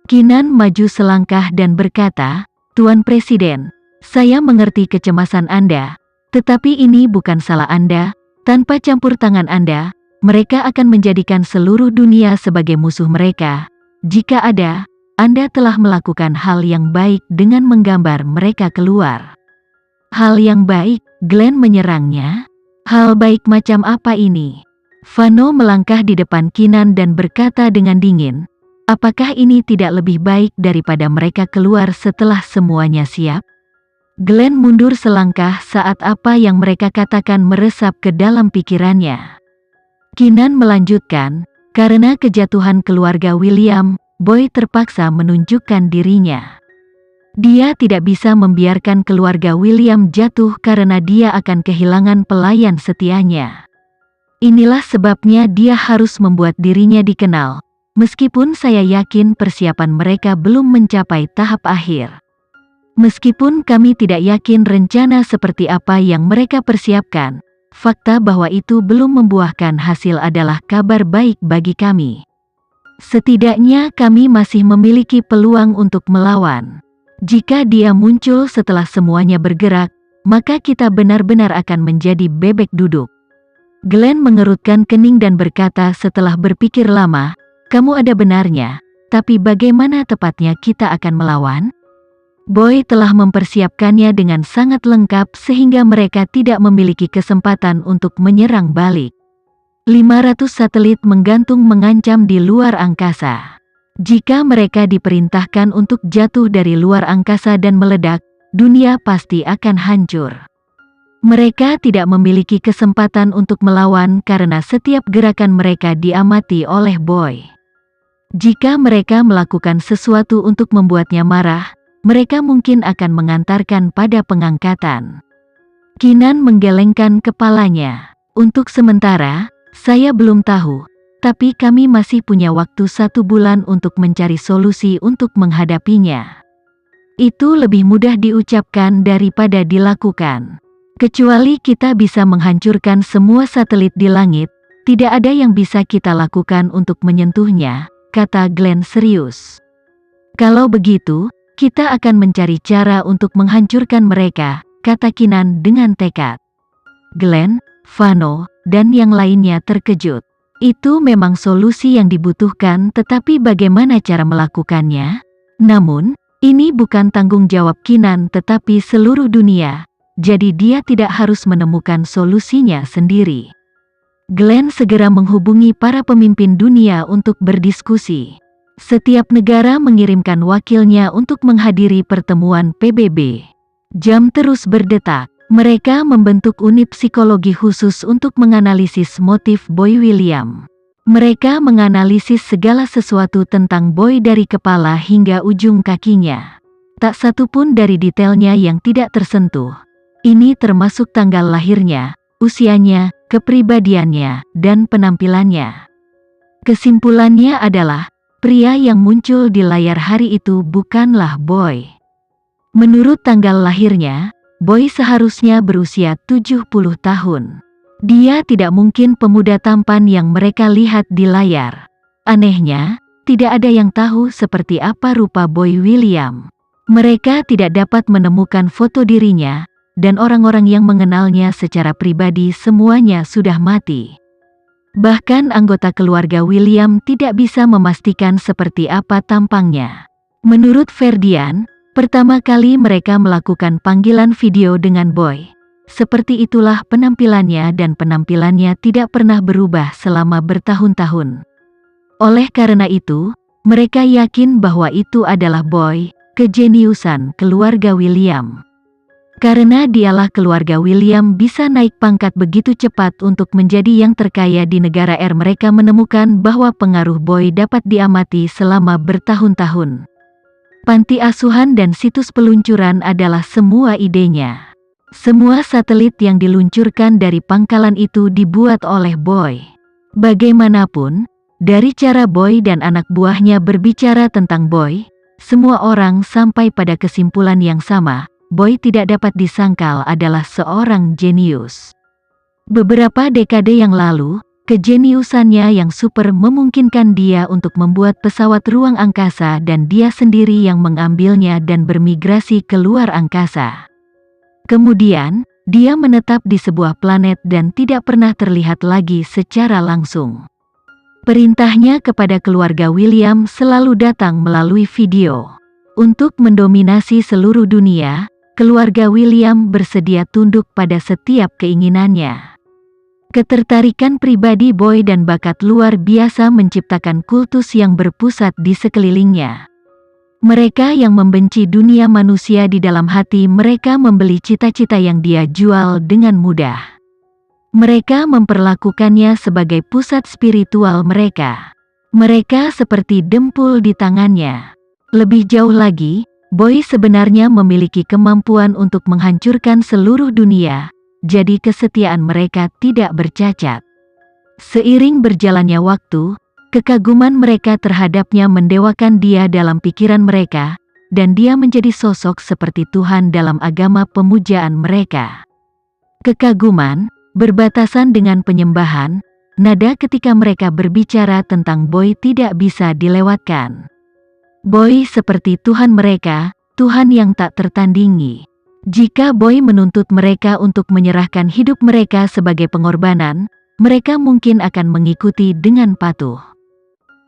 Kinan maju selangkah dan berkata, "Tuan Presiden, saya mengerti kecemasan Anda, tetapi ini bukan salah Anda. Tanpa campur tangan Anda, mereka akan menjadikan seluruh dunia sebagai musuh mereka. Jika ada, Anda telah melakukan hal yang baik dengan menggambar mereka keluar." "Hal yang baik?" Glenn menyerangnya. "Hal baik macam apa ini?" Fano melangkah di depan Kinan dan berkata dengan dingin, "Apakah ini tidak lebih baik daripada mereka keluar setelah semuanya siap?" Glenn mundur selangkah saat apa yang mereka katakan meresap ke dalam pikirannya. Kinan melanjutkan, "Karena kejatuhan keluarga William, Boy terpaksa menunjukkan dirinya. Dia tidak bisa membiarkan keluarga William jatuh karena dia akan kehilangan pelayan setianya. Inilah sebabnya dia harus membuat dirinya dikenal, meskipun saya yakin persiapan mereka belum mencapai tahap akhir. Meskipun kami tidak yakin rencana seperti apa yang mereka persiapkan, fakta bahwa itu belum membuahkan hasil adalah kabar baik bagi kami. Setidaknya kami masih memiliki peluang untuk melawan. Jika dia muncul setelah semuanya bergerak, maka kita benar-benar akan menjadi bebek duduk." Glenn mengerutkan kening dan berkata setelah berpikir lama, "Kamu ada benarnya, tapi bagaimana tepatnya kita akan melawan? Boy telah mempersiapkannya dengan sangat lengkap sehingga mereka tidak memiliki kesempatan untuk menyerang balik. 500 satelit menggantung mengancam di luar angkasa. Jika mereka diperintahkan untuk jatuh dari luar angkasa dan meledak, dunia pasti akan hancur. Mereka tidak memiliki kesempatan untuk melawan karena setiap gerakan mereka diamati oleh Boy. Jika mereka melakukan sesuatu untuk membuatnya marah, mereka mungkin akan mengantarkan pada pengangkatan." Kinan menggelengkan kepalanya. "Untuk sementara, saya belum tahu. Tapi kami masih punya waktu 1 bulan untuk mencari solusi untuk menghadapinya." Itu lebih mudah diucapkan daripada dilakukan. "Kecuali kita bisa menghancurkan semua satelit di langit, tidak ada yang bisa kita lakukan untuk menyentuhnya," kata Glenn serius. "Kalau begitu, kita akan mencari cara untuk menghancurkan mereka," kata Kinan dengan tekad. Glenn, Fano, dan yang lainnya terkejut. Itu memang solusi yang dibutuhkan, tetapi bagaimana cara melakukannya? Namun, ini bukan tanggung jawab Kinan tetapi seluruh dunia, jadi dia tidak harus menemukan solusinya sendiri. Glenn segera menghubungi para pemimpin dunia untuk berdiskusi. Setiap negara mengirimkan wakilnya untuk menghadiri pertemuan PBB. Jam terus berdetak. Mereka membentuk unit psikologi khusus untuk menganalisis motif Boy William. Mereka menganalisis segala sesuatu tentang Boy dari kepala hingga ujung kakinya. Tak satu pun dari detailnya yang tidak tersentuh. Ini termasuk tanggal lahirnya, usianya, kepribadiannya, dan penampilannya. Kesimpulannya adalah, pria yang muncul di layar hari itu bukanlah Boy. Menurut tanggal lahirnya, Boy seharusnya berusia 70 tahun. Dia tidak mungkin pemuda tampan yang mereka lihat di layar. Anehnya, tidak ada yang tahu seperti apa rupa Boy William. Mereka tidak dapat menemukan foto dirinya, dan orang-orang yang mengenalnya secara pribadi semuanya sudah mati. Bahkan anggota keluarga William tidak bisa memastikan seperti apa tampangnya. Menurut Ferdian, pertama kali mereka melakukan panggilan video dengan Boy. Seperti itulah penampilannya dan penampilannya tidak pernah berubah selama bertahun-tahun. Oleh karena itu, mereka yakin bahwa itu adalah Boy, kejeniusan keluarga William. Karena dialah keluarga William bisa naik pangkat begitu cepat untuk menjadi yang terkaya di negara mereka menemukan bahwa pengaruh Boy dapat diamati selama bertahun-tahun. Panti asuhan dan situs peluncuran adalah semua idenya. Semua satelit yang diluncurkan dari pangkalan itu dibuat oleh Boy. Bagaimanapun, dari cara Boy dan anak buahnya berbicara tentang Boy, semua orang sampai pada kesimpulan yang sama, Boy tidak dapat disangkal adalah seorang jenius. Beberapa dekade yang lalu, Kejeniusannya yang super memungkinkan dia untuk membuat pesawat ruang angkasa dan dia sendiri yang mengambilnya dan bermigrasi ke luar angkasa. Kemudian, dia menetap di sebuah planet dan tidak pernah terlihat lagi secara langsung. Perintahnya kepada keluarga William selalu datang melalui video. Untuk mendominasi seluruh dunia, keluarga William bersedia tunduk pada setiap keinginannya. Ketertarikan pribadi Boy dan bakat luar biasa menciptakan kultus yang berpusat di sekelilingnya. Mereka yang membenci dunia manusia di dalam hati mereka membeli cita-cita yang dia jual dengan mudah. Mereka memperlakukannya sebagai pusat spiritual mereka. Mereka seperti dempul di tangannya. Lebih jauh lagi, Boy sebenarnya memiliki kemampuan untuk menghancurkan seluruh dunia. Jadi kesetiaan mereka tidak bercacat. Seiring berjalannya waktu, kekaguman mereka terhadapnya mendewakan dia dalam pikiran mereka, dan dia menjadi sosok seperti Tuhan dalam agama pemujaan mereka. Kekaguman, berbatasan dengan penyembahan, nada ketika mereka berbicara tentang Boy tidak bisa dilewatkan. Boy seperti Tuhan mereka, Tuhan yang tak tertandingi. Jika Boy menuntut mereka untuk menyerahkan hidup mereka sebagai pengorbanan, mereka mungkin akan mengikuti dengan patuh.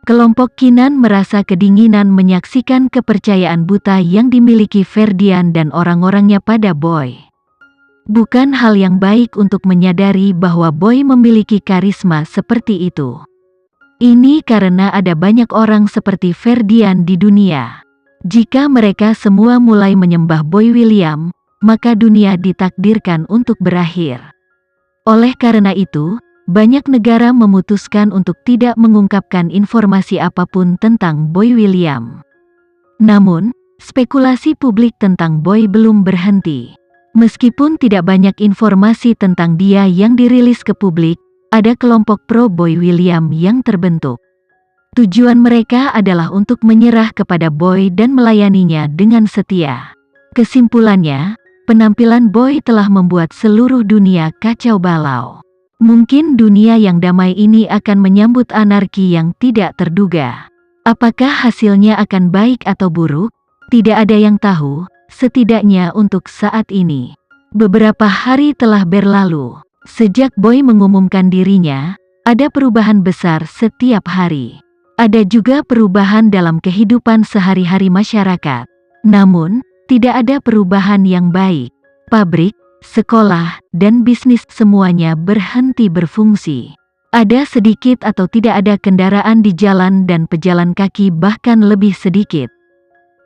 Kelompok Kinan merasa kedinginan menyaksikan kepercayaan buta yang dimiliki Ferdian dan orang-orangnya pada Boy. Bukan hal yang baik untuk menyadari bahwa Boy memiliki karisma seperti itu. Ini karena ada banyak orang seperti Ferdian di dunia. Jika mereka semua mulai menyembah Boy William, maka dunia ditakdirkan untuk berakhir. Oleh karena itu, banyak negara memutuskan untuk tidak mengungkapkan informasi apapun tentang Boy William. Namun, spekulasi publik tentang Boy belum berhenti. Meskipun tidak banyak informasi tentang dia yang dirilis ke publik, ada kelompok pro Boy William yang terbentuk. Tujuan mereka adalah untuk menyerah kepada Boy dan melayaninya dengan setia. Kesimpulannya, penampilan Boy telah membuat seluruh dunia kacau balau. Mungkin dunia yang damai ini akan menyambut anarki yang tidak terduga. Apakah hasilnya akan baik atau buruk? Tidak ada yang tahu, setidaknya untuk saat ini. Beberapa hari telah berlalu. Sejak Boy mengumumkan dirinya, ada perubahan besar setiap hari. Ada juga perubahan dalam kehidupan sehari-hari masyarakat. Namun, tidak ada perubahan yang baik. Pabrik, sekolah, dan bisnis semuanya berhenti berfungsi. Ada sedikit atau tidak ada kendaraan di jalan dan pejalan kaki bahkan lebih sedikit.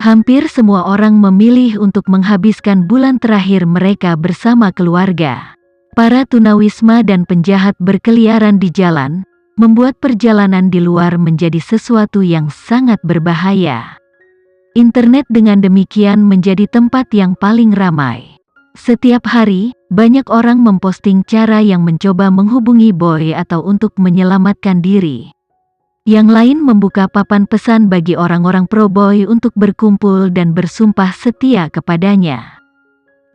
Hampir semua orang memilih untuk menghabiskan bulan terakhir mereka bersama keluarga. Para tunawisma dan penjahat berkeliaran di jalan, membuat perjalanan di luar menjadi sesuatu yang sangat berbahaya. Internet dengan demikian menjadi tempat yang paling ramai. Setiap hari, banyak orang memposting cara yang mencoba menghubungi Boy atau untuk menyelamatkan diri. Yang lain membuka papan pesan bagi orang-orang pro Boy untuk berkumpul dan bersumpah setia kepadanya.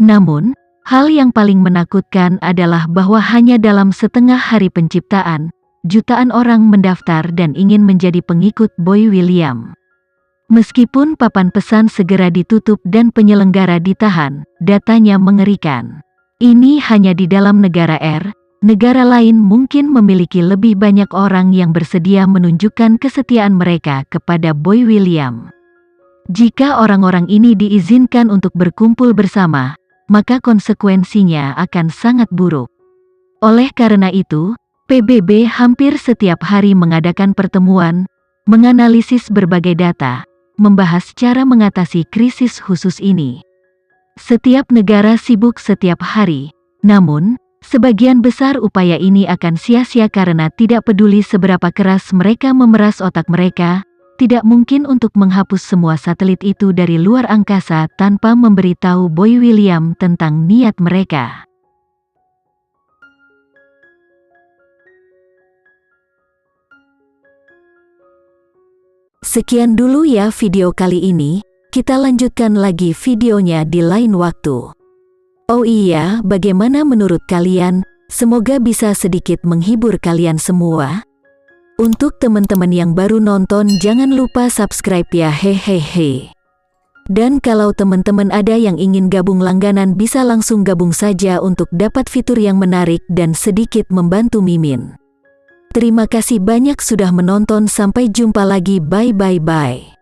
Namun, hal yang paling menakutkan adalah bahwa hanya dalam setengah hari penciptaan, jutaan orang mendaftar dan ingin menjadi pengikut Boy William. Meskipun papan pesan segera ditutup dan penyelenggara ditahan, datanya mengerikan. Ini hanya di dalam negara R, negara lain mungkin memiliki lebih banyak orang yang bersedia menunjukkan kesetiaan mereka kepada Boy William. Jika orang-orang ini diizinkan untuk berkumpul bersama, maka konsekuensinya akan sangat buruk. Oleh karena itu, PBB hampir setiap hari mengadakan pertemuan, menganalisis berbagai data, membahas cara mengatasi krisis khusus ini. Setiap negara sibuk setiap hari, namun, sebagian besar upaya ini akan sia-sia karena tidak peduli seberapa keras mereka memeras otak mereka, tidak mungkin untuk menghapus semua satelit itu dari luar angkasa tanpa memberitahu Boy William tentang niat mereka. Sekian dulu ya video kali ini, kita lanjutkan lagi videonya di lain waktu. Oh iya, bagaimana menurut kalian? Semoga bisa sedikit menghibur kalian semua. Untuk teman-teman yang baru nonton, jangan lupa subscribe ya, hehehe. Dan kalau teman-teman ada yang ingin gabung langganan, bisa langsung gabung saja untuk dapat fitur yang menarik dan sedikit membantu Mimin. Terima kasih banyak sudah menonton, sampai jumpa lagi, bye bye bye.